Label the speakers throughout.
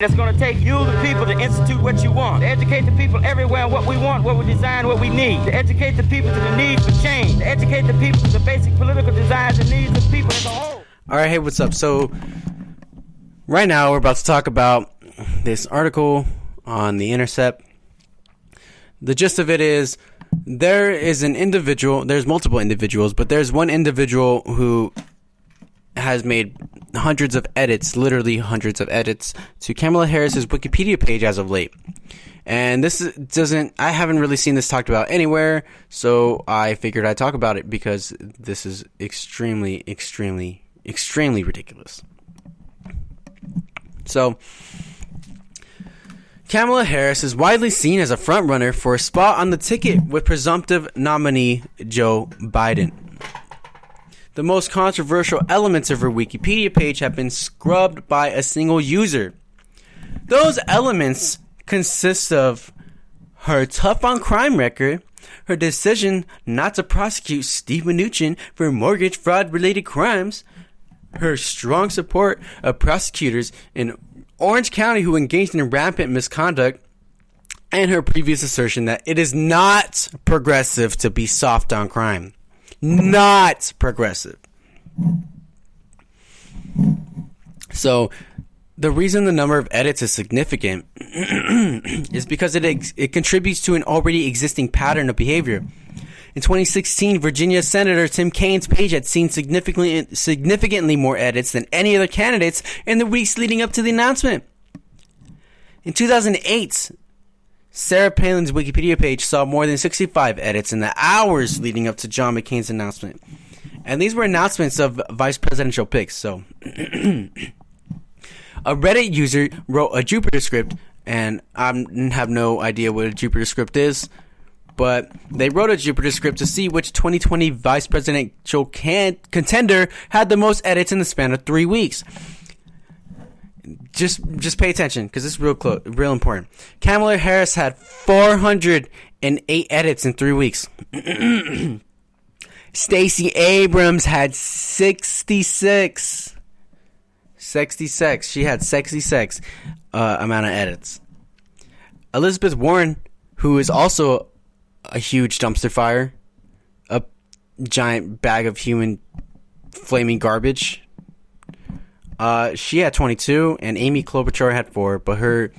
Speaker 1: It's going to take you, the people, to institute what you want. To educate the people everywhere what we want, what we design, what we need. To educate the people to the need for change. To educate the people to the basic political desires and needs of people as a whole.
Speaker 2: All right, hey, what's up? So, right now we're about to talk about this article on the Intercept. The gist of it is, there is an individual, there's multiple individuals, but there's one individual who has made hundreds of edits, literally hundreds of edits, to Kamala Harris's Wikipedia page as of late. And I haven't really seen this talked about anywhere, so I figured I'd talk about it because this is extremely ridiculous. So, Kamala Harris is widely seen as a frontrunner for a spot on the ticket with presumptive nominee Joe Biden. The most controversial elements of her Wikipedia page have been scrubbed by a single user. Those elements consist of her tough-on-crime record, her decision not to prosecute Steve Mnuchin for mortgage fraud-related crimes, her strong support of prosecutors in Orange County who engaged in rampant misconduct, and her previous assertion that it is not progressive to be soft on crime. Not progressive. So, the reason the number of edits is significant is because it contributes to an already existing pattern of behavior. In 2016, Virginia Senator Tim Kaine's page had seen significantly more edits than any other candidates in the weeks leading up to the announcement. In 2008, Sarah Palin's Wikipedia page saw more than 65 edits in the hours leading up to John McCain's announcement. And these were announcements of vice presidential picks. So, a Reddit user wrote a Jupyter script, and I have no idea what a Jupyter script is, but they wrote a Jupyter script to see which 2020 vice presidential contender had the most edits in the span of 3 weeks. Just pay attention, because this is real important. Kamala Harris had 408 edits in 3 weeks. Stacey Abrams had 66. 66. She had 66 amount of edits. Elizabeth Warren, who is also a huge dumpster fire, a giant bag of human flaming garbage, she had 22, and Amy Klobuchar had 4, but her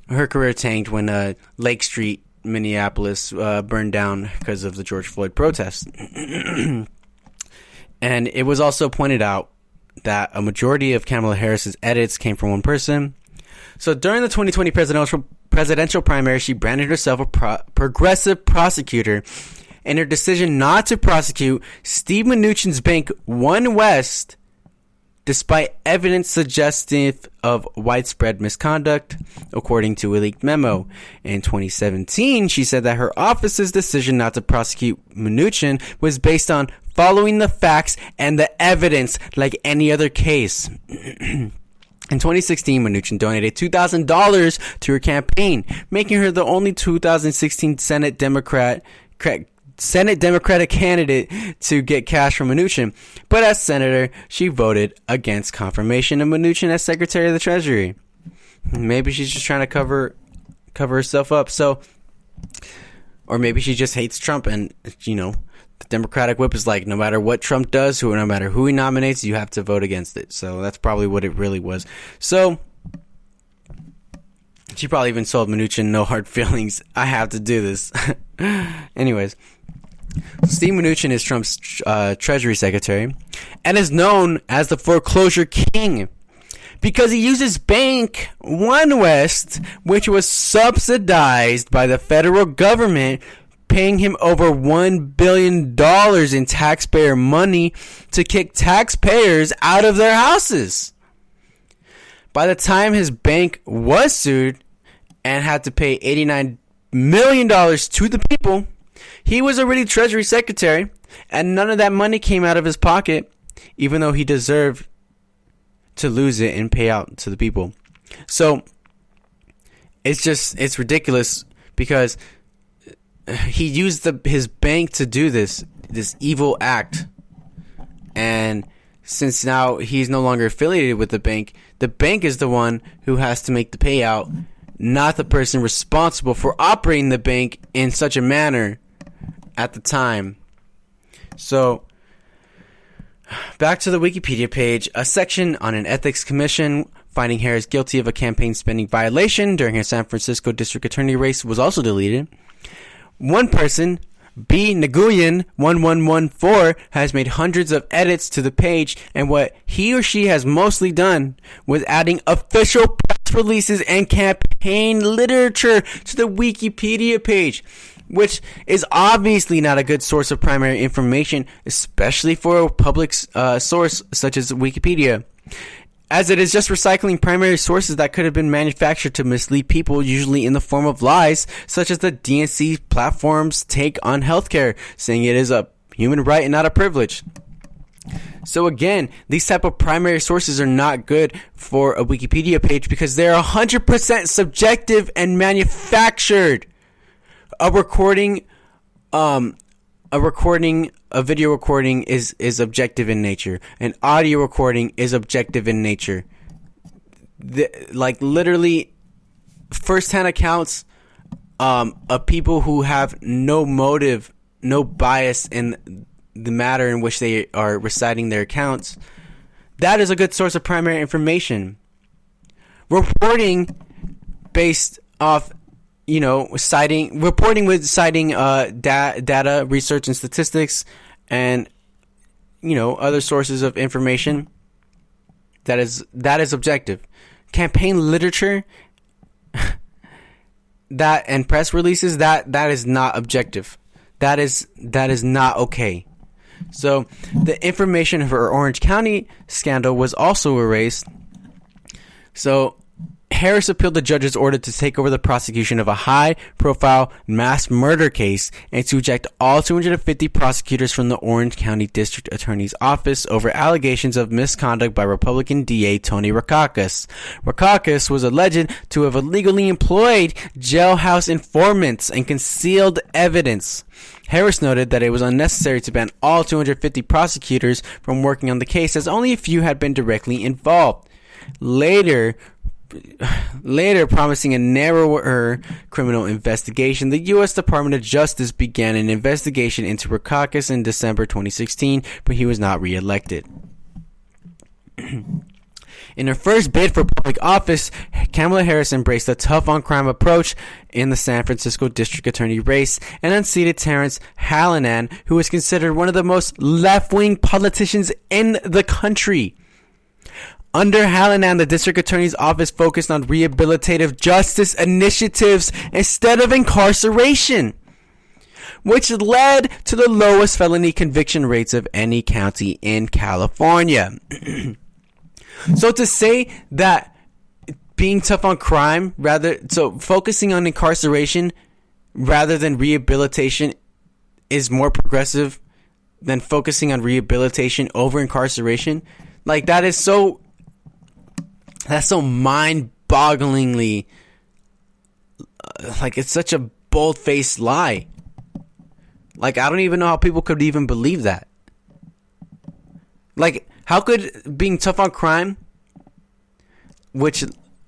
Speaker 2: career tanked when Lake Street, Minneapolis, burned down because of the George Floyd protests. And it was also pointed out that a majority of Kamala Harris's edits came from one person. So during the 2020 presidential primary, she branded herself a progressive prosecutor, and her decision not to prosecute Steve Mnuchin's bank One West, despite evidence suggestive of widespread misconduct, according to a leaked memo. In 2017, she said that her office's decision not to prosecute Mnuchin was based on following the facts and the evidence like any other case. In 2016, Mnuchin donated $2,000 to her campaign, making her the only 2016 Senate Democratic candidate to get cash from Mnuchin. But as senator, she voted against confirmation of Mnuchin as Secretary of the Treasury. Maybe she's just trying to cover herself up. So, or maybe she just hates Trump, and the Democratic whip is like, no matter what Trump does, no matter who he nominates, you have to vote against it. So that's probably what it really was. So she probably even told Mnuchin, no hard feelings, I have to do this. Anyways, Steve Mnuchin is Trump's Treasury Secretary and is known as the foreclosure king because he uses bank One West, which was subsidized by the federal government, paying him over $1 billion in taxpayer money to kick taxpayers out of their houses. By the time his bank was sued and had to pay $89 million to the people, he was already Treasury Secretary, and none of that money came out of his pocket, even though he deserved to lose it and pay out to the people. So, it's ridiculous because he used his bank to do this evil act, and since now he's no longer affiliated with the bank, The bank is the one who has to make the payout, not the person responsible for operating the bank in such a manner at the time. So, back to the Wikipedia page. A section on an ethics commission finding Harris guilty of a campaign spending violation during her San Francisco district attorney race was also deleted. One person, B. Nguyen 1114, has made hundreds of edits to the page, and what he or she has mostly done was adding official press releases and campaign literature to the Wikipedia page, which is obviously not a good source of primary information, especially for a public source such as Wikipedia, as it is just recycling primary sources that could have been manufactured to mislead people, usually in the form of lies, such as the DNC platform's take on healthcare, saying it is a human right and not a privilege. So again, these type of primary sources are not good for a Wikipedia page because they're 100% subjective and manufactured. A video recording is objective in nature. An audio recording is objective in nature. Literally, first-hand accounts of people who have no motive, no bias in the matter in which they are reciting their accounts. That is a good source of primary information. Reporting based off citing data, research, and statistics, and other sources of information. That is objective. Campaign literature, that and press releases, that is not objective. That is not okay. So the information of her Orange County scandal was also erased. So Harris appealed the judge's order to take over the prosecution of a high-profile mass murder case and to eject all 250 prosecutors from the Orange County District Attorney's Office over allegations of misconduct by Republican DA Tony Rackauckus. Rackauckus was alleged to have illegally employed jailhouse informants and concealed evidence. Harris noted that it was unnecessary to ban all 250 prosecutors from working on the case, as only a few had been directly involved. Later promising a narrower criminal investigation, the U.S. Department of Justice began an investigation into Rackauckus in December 2016, but he was not reelected. In her first bid for public office, Kamala Harris embraced a tough-on-crime approach in the San Francisco district attorney race and unseated Terrence Hallinan, who is considered one of the most left-wing politicians in the country. Under Hallinan, the district attorney's office focused on rehabilitative justice initiatives instead of incarceration, which led to the lowest felony conviction rates of any county in California. So to say that being tough on crime, focusing on incarceration rather than rehabilitation is more progressive than focusing on rehabilitation over incarceration, that's so mind-bogglingly, it's such a bold-faced lie. I don't even know how people could even believe that. How could being tough on crime, which,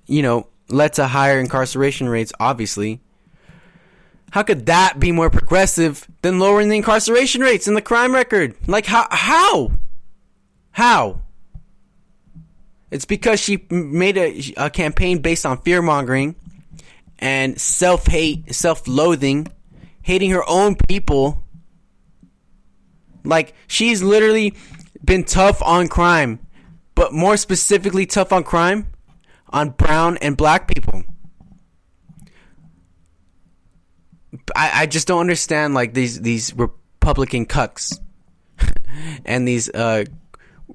Speaker 2: led to higher incarceration rates, obviously, how could that be more progressive than lowering the incarceration rates in the crime record? How? It's because she made a campaign based on fear-mongering and self-hate, self-loathing, hating her own people. She's literally been tough on crime, but more specifically tough on crime on brown and black people. I just don't understand these Republican cucks and these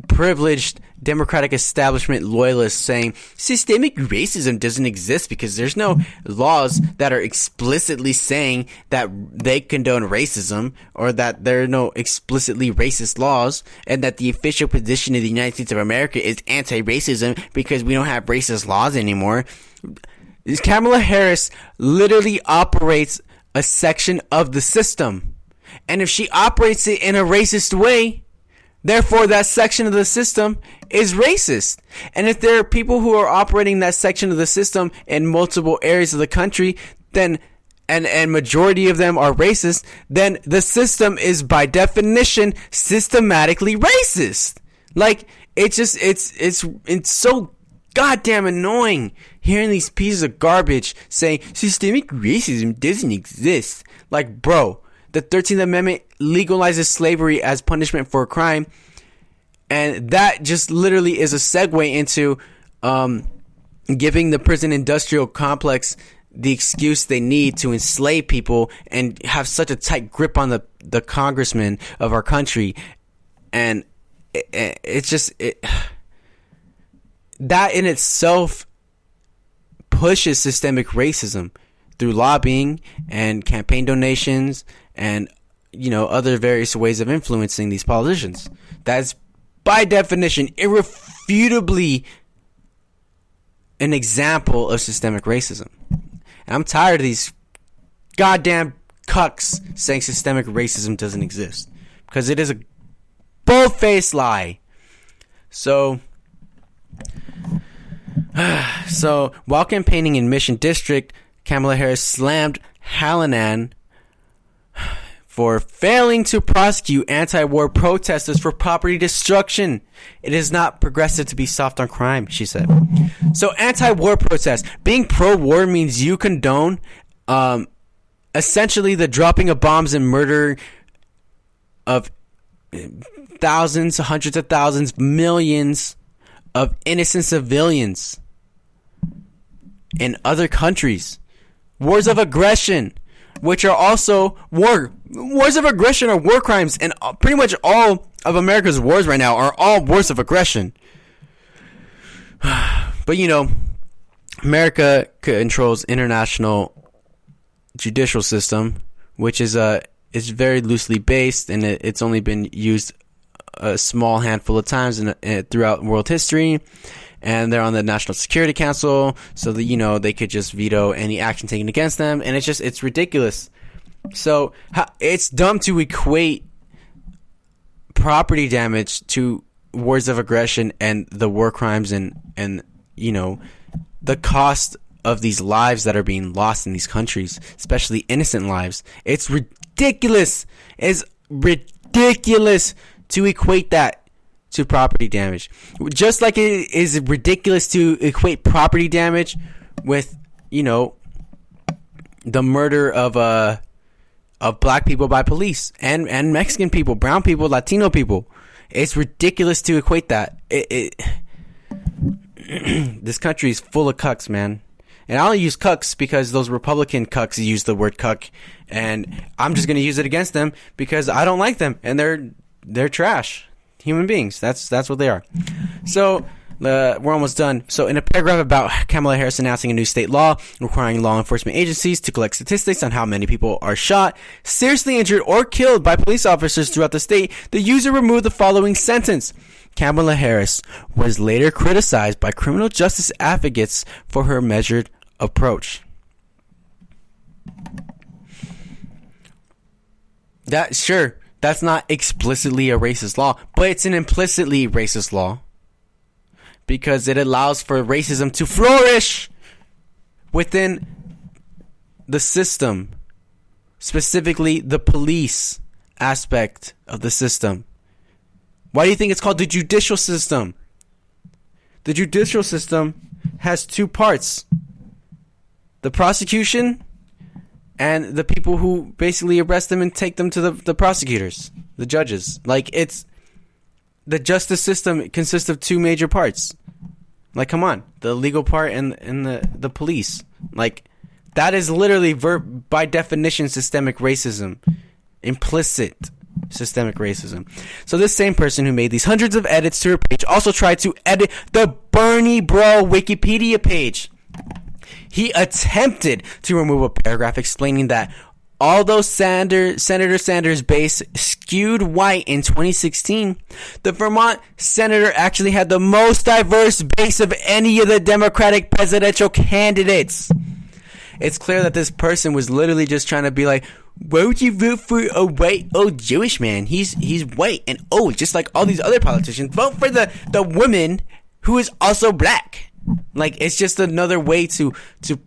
Speaker 2: privileged Democratic establishment loyalists saying systemic racism doesn't exist because there's no laws that are explicitly saying that they condone racism, or that there are no explicitly racist laws, and that the official position of the United States of America is anti-racism because we don't have racist laws anymore. Kamala Harris literally operates a section of the system, and if she operates it in a racist way, Therefore, that section of the system is racist. And if there are people who are operating that section of the system in multiple areas of the country, then and majority of them are racist, then the system is by definition systematically racist. Like, it's so goddamn annoying hearing these pieces of garbage saying systemic racism doesn't exist. Like, bro, the 13th Amendment legalizes slavery as punishment for a crime, and that just literally is a segue into giving the prison industrial complex the excuse they need to enslave people and have such a tight grip on the congressmen of our country. And it's just that in itself pushes systemic racism through lobbying and campaign donations and, you know, other various ways of influencing these politicians. That's by definition irrefutably an example of systemic racism. And I'm tired of these goddamn cucks saying systemic racism doesn't exist, because it is a bold-faced lie. So while campaigning in Mission District, Kamala Harris slammed Hallinan for failing to prosecute anti-war protesters for property destruction. It is not progressive to be soft on crime, she said. So anti-war protest, being pro-war means you condone essentially the dropping of bombs and murder of thousands, hundreds of thousands, millions of innocent civilians in other countries. Wars of aggression, which are also wars of aggression are war crimes, and pretty much all of America's wars right now are all wars of aggression. But, you know, America controls international judicial system, which is very loosely based, and it's only been used a small handful of times throughout world history. And they're on the National Security Council, so that, you know, they could just veto any action taken against them, and it's ridiculous. So it's dumb to equate property damage to wars of aggression and the war crimes and you know, the cost of these lives that are being lost in these countries, especially innocent lives. It's ridiculous. It's ridiculous to equate that to property damage. Just like it is ridiculous to equate property damage with, you know, the murder of black people by police and Mexican people, brown people, Latino people. It's ridiculous to equate that. This country is full of cucks, man. And I only use cucks because those Republican cucks use the word cuck, and I'm just going to use it against them because I don't like them, and they're trash human beings. That's what they are. So we're almost done. So in a paragraph about Kamala Harris announcing a new state law requiring law enforcement agencies to collect statistics on how many people are shot, seriously injured, or killed by police officers throughout the state, the user removed the following sentence. Kamala Harris was later criticized by criminal justice advocates for her measured approach. That's not explicitly a racist law, but it's an implicitly racist law because it allows for racism to flourish within the system, specifically the police aspect of the system. Why do you think it's called the judicial system? The judicial system has two parts: the prosecution and the people who basically arrest them and take them to the prosecutors, the judges. Like, it's the justice system consists of two major parts. Like, come on, the legal part and the police. Like, that is literally by definition systemic racism, implicit systemic racism. So this same person who made these hundreds of edits to her page also tried to edit the Bernie Bro Wikipedia page. He attempted to remove a paragraph explaining that although Senator Sanders' base skewed white in 2016, the Vermont senator actually had the most diverse base of any of the Democratic presidential candidates. it's clear that this person was literally just trying to be like, why would you vote for a white old Jewish man? He's white and old, just like all these other politicians. Vote for the woman who is also black. Like, it's just another way to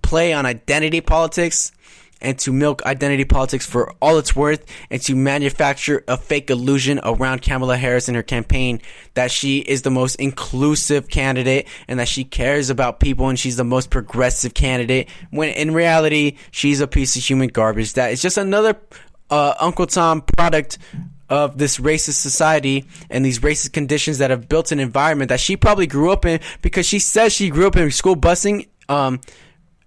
Speaker 2: play on identity politics and to milk identity politics for all it's worth, and to manufacture a fake illusion around Kamala Harris and her campaign that she is the most inclusive candidate and that she cares about people and she's the most progressive candidate, when in reality she's a piece of human garbage that is just another Uncle Tom product of this racist society and these racist conditions that have built an environment that she probably grew up in, because she says she grew up in school busing.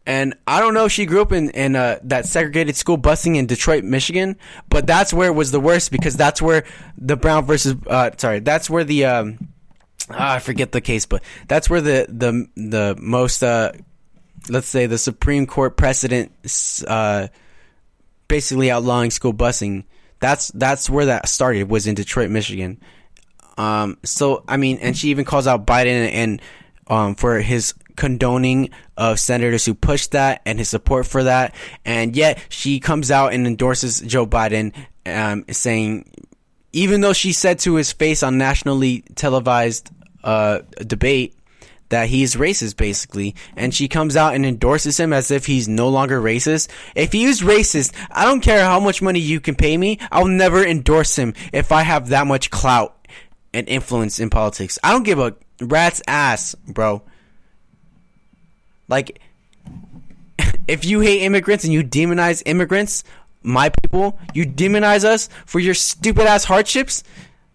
Speaker 2: And I don't know if she grew up in that segregated school busing in Detroit, Michigan, but that's where it was the worst, because that's where the Brown versus that's where the I forget the case, but that's where the most let's say the Supreme Court precedent basically outlawing school busing. That's where that started, was in Detroit, Michigan. So I mean, and she even calls out Biden and for his condoning of senators who pushed that and his support for that, and yet she comes out and endorses Joe Biden, saying, even though she said to his face on nationally televised debate that he's racist, basically, and she comes out and endorses him as if he's no longer racist. If he is racist, I don't care how much money you can pay me, I'll never endorse him if I have that much clout and influence in politics. I don't give a rat's ass, bro. Like, if you hate immigrants and you demonize immigrants, my people, you demonize us for your stupid ass hardships,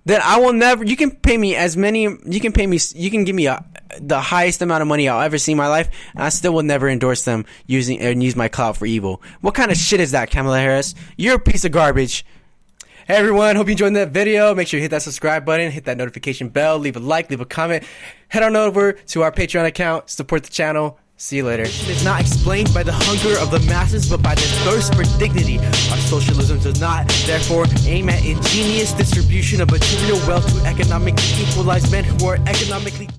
Speaker 2: then I will never. You can pay me as many. You can give me the highest amount of money I'll ever see in my life, and I still will never endorse them use my clout for evil. What kind of shit is that, Kamala Harris? You're a piece of garbage. Hey everyone, hope you enjoyed that video. Make sure you hit that subscribe button, hit that notification bell, leave a like, leave a comment. Head on over to our Patreon account, support the channel. See you later. It's not explained by the hunger of the masses, but by the thirst for dignity. Our socialism does not, therefore, aim at ingenious distribution of material wealth to economically equalize men who are economically